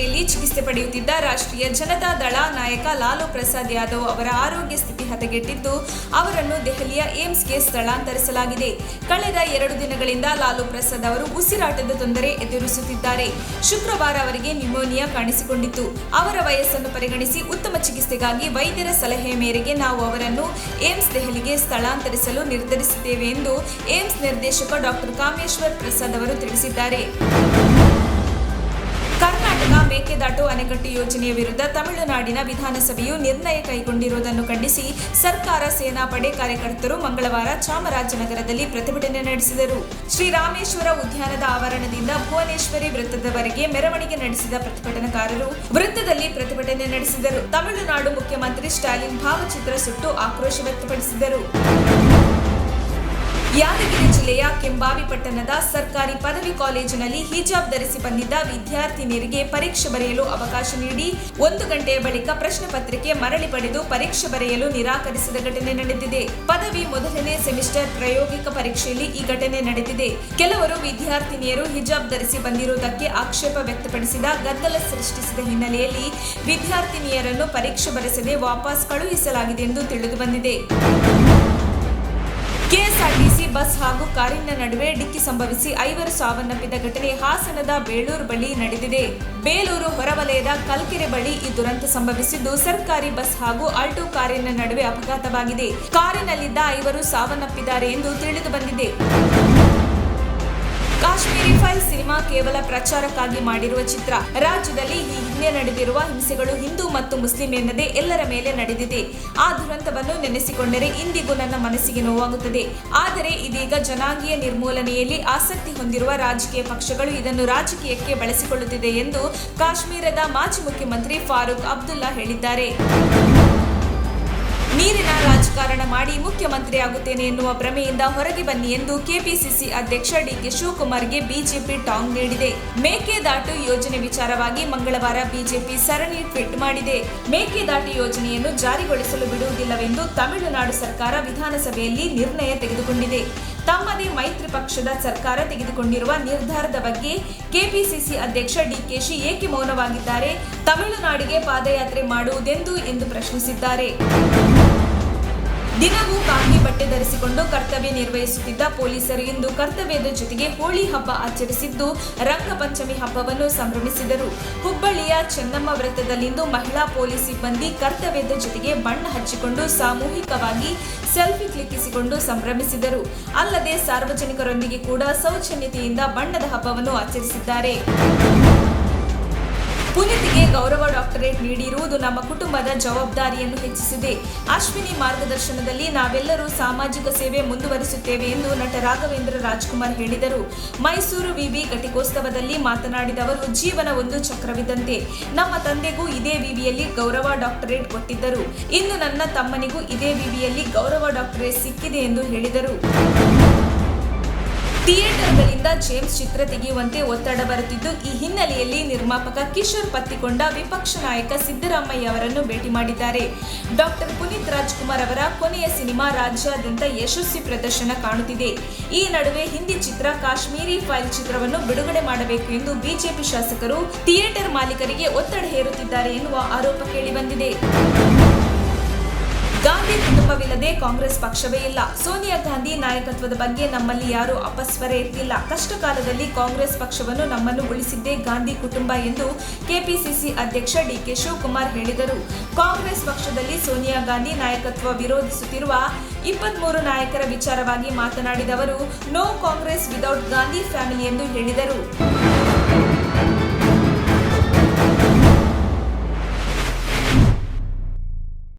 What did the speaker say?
ಆಸ್ಪತ್ರೆಯಲ್ಲಿ ಚಿಕಿತ್ಸೆ ಪಡೆಯುತ್ತಿದ್ದ ರಾಷ್ಟ್ರೀಯ ಜನತಾ ದಳ ನಾಯಕ ಲಾಲು ಪ್ರಸಾದ್ ಯಾದವ್ ಅವರ ಆರೋಗ್ಯ ಸ್ಥಿತಿ ಹದಗೆಟ್ಟಿದ್ದು ಅವರನ್ನು ದೆಹಲಿಯ ಏಮ್ಸ್ಗೆ ಸ್ಥಳಾಂತರಿಸಲಾಗಿದೆ. ಕಳೆದ 2 ದಿನಗಳಿಂದ ಲಾಲು ಪ್ರಸಾದ್ ಅವರು ಉಸಿರಾಟದ ತೊಂದರೆ ಎದುರಿಸುತ್ತಿದ್ದಾರೆ. ಶುಕ್ರವಾರ ಅವರಿಗೆ ನ್ಯೂಮೋನಿಯಾ ಕಾಣಿಸಿಕೊಂಡಿತ್ತು. ಅವರ ವಯಸ್ಸನ್ನು ಪರಿಗಣಿಸಿ ಉತ್ತಮ ಚಿಕಿತ್ಸೆಗಾಗಿ ವೈದ್ಯರ ಸಲಹೆ ಮೇರೆಗೆ ನಾವು ಅವರನ್ನು ಏಮ್ಸ್ ದೆಹಲಿಗೆ ಸ್ಥಳಾಂತರಿಸಲು ನಿರ್ಧರಿಸಿದ್ದೇವೆ ಎಂದು ಏಮ್ಸ್ ನಿರ್ದೇಶಕ ಡಾಕ್ಟರ್ ಕಾಮೇಶ್ವರ್ ಪ್ರಸಾದ್ ಅವರು ತಿಳಿಸಿದ್ದಾರೆ. ಕರ್ನಾಟಕ ಮೇಕೆದಾಟು ಅಣೆಕಟ್ಟು ಯೋಜನೆಯ ವಿರುದ್ಧ ತಮಿಳುನಾಡಿನ ವಿಧಾನಸಭೆಯು ನಿರ್ಣಯ ಕೈಗೊಂಡಿರುವುದನ್ನು ಖಂಡಿಸಿ ಸರ್ಕಾರ ಸೇನಾಪಡೆ ಕಾರ್ಯಕರ್ತರು ಮಂಗಳವಾರ ಚಾಮರಾಜನಗರದಲ್ಲಿ ಪ್ರತಿಭಟನೆ ನಡೆಸಿದರು. ಶ್ರೀರಾಮೇಶ್ವರ ಉದ್ಯಾನದ ಆವರಣದಿಂದ ಭುವನೇಶ್ವರಿ ವೃತ್ತದವರೆಗೆ ಮೆರವಣಿಗೆ ನಡೆಸಿದ ಪ್ರತಿಭಟನಾಕಾರರು ವೃತ್ತದಲ್ಲಿ ಪ್ರತಿಭಟನೆ ನಡೆಸಿದರು. ತಮಿಳುನಾಡು ಮುಖ್ಯಮಂತ್ರಿ ಸ್ಟಾಲಿನ್ ಭಾವಚಿತ್ರ ಸುಟ್ಟು ಆಕ್ರೋಶ ವ್ಯಕ್ತಪಡಿಸಿದರು. ಯಾದಗಿರಿ ಜಿಲ್ಲೆಯ ಕೆಂಬಾವಿ ಪಟ್ಟಣದ ಸರ್ಕಾರಿ ಪದವಿ ಕಾಲೇಜಿನಲ್ಲಿ ಹಿಜಾಬ್ ಧರಿಸಿ ಬಂದಿದ್ದ ವಿದ್ಯಾರ್ಥಿನಿಯರಿಗೆ ಪರೀಕ್ಷೆ ಬರೆಯಲು ಅವಕಾಶ ನೀಡಿ 1 ಗಂಟೆಯ ಬಳಿಕ ಪ್ರಶ್ನೆ ಪತ್ರಿಕೆ ಮರಳಿ ಪಡೆದು ಪರೀಕ್ಷೆ ಬರೆಯಲು ನಿರಾಕರಿಸಿದ ಘಟನೆ ನಡೆದಿದೆ. ಪದವಿ ಮೊದಲನೇ ಸೆಮಿಸ್ಟರ್ ಪ್ರಾಯೋಗಿಕ ಪರೀಕ್ಷೆಯಲ್ಲಿ ಈ ಘಟನೆ ನಡೆದಿದೆ. ಕೆಲವರು ವಿದ್ಯಾರ್ಥಿನಿಯರು ಹಿಜಾಬ್ ಧರಿಸಿ ಬಂದಿರುವುದಕ್ಕೆ ಆಕ್ಷೇಪ ವ್ಯಕ್ತಪಡಿಸಿದ ಗದ್ದಲ ಸೃಷ್ಟಿಸಿದ ಹಿನ್ನೆಲೆಯಲ್ಲಿ ವಿದ್ಯಾರ್ಥಿನಿಯರನ್ನು ಪರೀಕ್ಷೆ ಬರೆಸದೆ ವಾಪಸ್ ಕಳುಹಿಸಲಾಗಿದೆ ಎಂದು ತಿಳಿದು ಬಂದಿದೆ. ಕೆಎಸ್ಆರ್ಟಿಸಿ ಬಸ್ ಹಾಗೂ ಕಾರಿನ ನಡುವೆ ಡಿಕ್ಕಿ ಸಂಭವಿಸಿ 5 ಸಾವನ್ನಪ್ಪಿದ ಘಟನೆ ಹಾಸನದ ಬೇಳೂರು ಬಳಿ ನಡೆದಿದೆ. ಬೇಲೂರು ಹೊರವಲಯದ ಕಲ್ಕೆರೆ ಬಳಿ ಈ ದುರಂತ ಸಂಭವಿಸಿದ್ದು ಸರ್ಕಾರಿ ಬಸ್ ಹಾಗೂ ಆಲ್ಟೋ ಕಾರಿನ ನಡುವೆ ಅಪಘಾತವಾಗಿದೆ. ಕಾರಿನಲ್ಲಿದ್ದ 5 ಸಾವನ್ನಪ್ಪಿದ್ದಾರೆ ಎಂದು ತಿಳಿದು ಬಂದಿದೆ. ಕಾಶ್ಮೀರಿ ಫೈಲ್ ಸಿನಿಮಾ ಕೇವಲ ಪ್ರಚಾರಕ್ಕಾಗಿ ಮಾಡಿರುವ ಚಿತ್ರ. ರಾಜ್ಯದಲ್ಲಿ ಈ ಹಿಂದೆ ನಡೆದಿರುವ ಹಿಂಸೆಗಳು ಹಿಂದೂ ಮತ್ತು ಮುಸ್ಲಿಂ ಎನ್ನದೇ ಎಲ್ಲರ ಮೇಲೆ ನಡೆದಿದೆ. ಆ ದುರಂತವನ್ನು ನೆನೆಸಿಕೊಂಡರೆ ಇಂದಿಗೂ ನನ್ನ ಮನಸ್ಸಿಗೆ ನೋವಾಗುತ್ತದೆ. ಆದರೆ ಇದೀಗ ಜನಾಂಗೀಯ ನಿರ್ಮೂಲನೆಯಲ್ಲಿ ಆಸಕ್ತಿ ಹೊಂದಿರುವ ರಾಜಕೀಯ ಪಕ್ಷಗಳು ಇದನ್ನು ರಾಜಕೀಯಕ್ಕೆ ಬಳಸಿಕೊಳ್ಳುತ್ತಿದೆ ಎಂದು ಕಾಶ್ಮೀರದ ಮಾಜಿ ಮುಖ್ಯಮಂತ್ರಿ ಫಾರೂಕ್ ಅಬ್ದುಲ್ಲಾ ಹೇಳಿದ್ದಾರೆ. ನೀರಿನ ರಾಜಕಾರಣ ಮಾಡಿ ಮುಖ್ಯಮಂತ್ರಿಯಾಗುತ್ತೇನೆ ಎನ್ನುವ ಭ್ರಮೆಯಿಂದ ಹೊರಗೆ ಬನ್ನಿ ಎಂದು ಕೆಪಿಸಿಸಿ ಅಧ್ಯಕ್ಷ ಡಿಕೆ ಶಿವಕುಮಾರ್ಗೆ ಬಿಜೆಪಿ ಟಾಂಗ್ ನೀಡಿದೆ. ಮೇಕೆದಾಟು ಯೋಜನೆ ವಿಚಾರವಾಗಿ ಮಂಗಳವಾರ ಬಿಜೆಪಿ ಸರಣಿ ಟ್ವೀಟ್ ಮಾಡಿದೆ. ಮೇಕೆದಾಟು ಯೋಜನೆಯನ್ನು ಜಾರಿಗೊಳಿಸಲು ಬಿಡುವುದಿಲ್ಲವೆಂದು ತಮಿಳುನಾಡು ಸರ್ಕಾರ ವಿಧಾನಸಭೆಯಲ್ಲಿ ನಿರ್ಣಯ ತೆಗೆದುಕೊಂಡಿದೆ. ತಮ್ಮದೇ ಮೈತ್ರಿ ಪಕ್ಷದ ಸರ್ಕಾರ ತೆಗೆದುಕೊಂಡಿರುವ ನಿರ್ಧಾರದ ಬಗ್ಗೆ ಕೆಪಿಸಿಸಿ ಅಧ್ಯಕ್ಷ ಡಿಕೆಶಿ ಏಕೆ ಮೌನವಾಗಿದ್ದಾರೆ? ತಮಿಳುನಾಡಿಗೆ ಪಾದಯಾತ್ರೆ ಮಾಡುವುದೆಂದು ಎಂದು ಪ್ರಶ್ನಿಸಿದ್ದಾರೆ. ದಿನವೂ ಕಾಕಿ ಬಟ್ಟೆ ಧರಿಸಿಕೊಂಡು ಕರ್ತವ್ಯ ನಿರ್ವಹಿಸುತ್ತಿದ್ದ ಪೊಲೀಸರು ಇಂದು ಕರ್ತವ್ಯದ ಜೊತೆಗೆ ಹೋಳಿ ಹಬ್ಬ ಆಚರಿಸಿದ್ದು ರಂಗಪಂಚಮಿ ಹಬ್ಬವನ್ನು ಸಂಭ್ರಮಿಸಿದರು. ಹುಬ್ಬಳ್ಳಿಯ ಚೆನ್ನಮ್ಮ ವೃತ್ತದಲ್ಲಿಂದು ಮಹಿಳಾ ಪೊಲೀಸ್ ಸಿಬ್ಬಂದಿ ಕರ್ತವ್ಯದ ಜೊತೆಗೆ ಬಣ್ಣ ಹಚ್ಚಿಕೊಂಡು ಸಾಮೂಹಿಕವಾಗಿ ಸೆಲ್ಫಿ ಕ್ಲಿಕ್ಕಿಸಿಕೊಂಡು ಸಂಭ್ರಮಿಸಿದರು. ಅಲ್ಲದೆ ಸಾರ್ವಜನಿಕರೊಂದಿಗೆ ಕೂಡ ಸೌಜನ್ಯತೆಯಿಂದ ಬಣ್ಣದ ಹಬ್ಬವನ್ನು ಆಚರಿಸಿದ್ದಾರೆ. ಪುನೀತ್ಗೆ ಗೌರವ ಡಾಕ್ಟರೇಟ್ ನೀಡಿರುವುದು ನಮ್ಮ ಕುಟುಂಬದ ಜವಾಬ್ದಾರಿಯನ್ನು ಹೆಚ್ಚಿಸಿದೆ. ಅಶ್ವಿನಿ ಮಾರ್ಗದರ್ಶನದಲ್ಲಿ ನಾವೆಲ್ಲರೂ ಸಾಮಾಜಿಕ ಸೇವೆ ಮುಂದುವರಿಸುತ್ತೇವೆ ಎಂದು ನಟ ರಾಘವೇಂದ್ರ ರಾಜ್ಕುಮಾರ್ ಹೇಳಿದರು. ಮೈಸೂರು ವಿವಿ ಘಟಿಕೋತ್ಸವದಲ್ಲಿ ಮಾತನಾಡಿದ ಅವರು, ಜೀವನ ಒಂದು ಚಕ್ರವಿದ್ದಂತೆ. ನಮ್ಮ ತಂದೆಗೂ ಇದೇ ವಿವಿಯಲ್ಲಿ ಗೌರವ ಡಾಕ್ಟರೇಟ್ ಕೊಟ್ಟಿದ್ದರು. ಇನ್ನು ನನ್ನ ತಮ್ಮನಿಗೂ ಇದೇ ವಿವಿಯಲ್ಲಿ ಗೌರವ ಡಾಕ್ಟರೇಟ್ ಸಿಕ್ಕಿದೆ ಎಂದು ಹೇಳಿದರು. ಥಿಯೇಟರ್ಗಳಿಂದ ಜೇಮ್ಸ್ ಚಿತ್ರ ತೆಗೆಯುವಂತೆ ಒತ್ತಡ ಬರುತ್ತಿದ್ದು, ಈ ಹಿನ್ನೆಲೆಯಲ್ಲಿ ನಿರ್ಮಾಪಕ ಕಿಶೋರ್ ಪತ್ತಿಕೊಂಡ ವಿಪಕ್ಷ ನಾಯಕ ಸಿದ್ದರಾಮಯ್ಯ ಅವರನ್ನು ಭೇಟಿ ಮಾಡಿದ್ದಾರೆ. ಡಾಕ್ಟರ್ ಪುನೀತ್ ರಾಜ್ಕುಮಾರ್ ಅವರ ಕೊನೆಯ ಸಿನಿಮಾ ರಾಜ್ಯಾದ್ಯಂತ ಯಶಸ್ವಿ ಪ್ರದರ್ಶನ ಕಾಣುತ್ತಿದೆ. ಈ ನಡುವೆ ಹಿಂದಿ ಚಿತ್ರ ಕಾಶ್ಮೀರಿ ಫೈಲ್ ಚಿತ್ರವನ್ನು ಬಿಡುಗಡೆ ಮಾಡಬೇಕು ಎಂದು ಬಿಜೆಪಿ ಶಾಸಕರು ಥಿಯೇಟರ್ ಮಾಲೀಕರಿಗೆ ಒತ್ತಡ ಹೇರುತ್ತಿದ್ದಾರೆ ಎನ್ನುವ ಆರೋಪ ಕೇಳಿಬಂದಿದೆ. ಗಾಂಧಿ ಕುಟುಂಬವಿಲ್ಲದೆ ಕಾಂಗ್ರೆಸ್ ಪಕ್ಷವೇ ಇಲ್ಲ. ಸೋನಿಯಾ ಗಾಂಧಿ ನಾಯಕತ್ವದ ಬಗ್ಗೆ ನಮ್ಮಲ್ಲಿ ಯಾರೂ ಅಪಸ್ವರ ಎತ್ತಿಲ್ಲ. ಕಷ್ಟ ಕಾಲದಲ್ಲಿ ಕಾಂಗ್ರೆಸ್ ಪಕ್ಷವನ್ನು ನಮ್ಮನ್ನು ಉಳಿಸಿದ್ದೇ ಗಾಂಧಿ ಕುಟುಂಬ ಎಂದು ಕೆಪಿಸಿಸಿ ಅಧ್ಯಕ್ಷ ಡಿಕೆ ಶಿವಕುಮಾರ್ ಹೇಳಿದರು. ಕಾಂಗ್ರೆಸ್ ಪಕ್ಷದಲ್ಲಿ ಸೋನಿಯಾ ಗಾಂಧಿ ನಾಯಕತ್ವ ವಿರೋಧಿಸುತ್ತಿರುವ 23 ನಾಯಕರ ವಿಚಾರವಾಗಿ ಮಾತನಾಡಿದ ಅವರು, no Congress without Gandhi family ಎಂದು ಹೇಳಿದರು.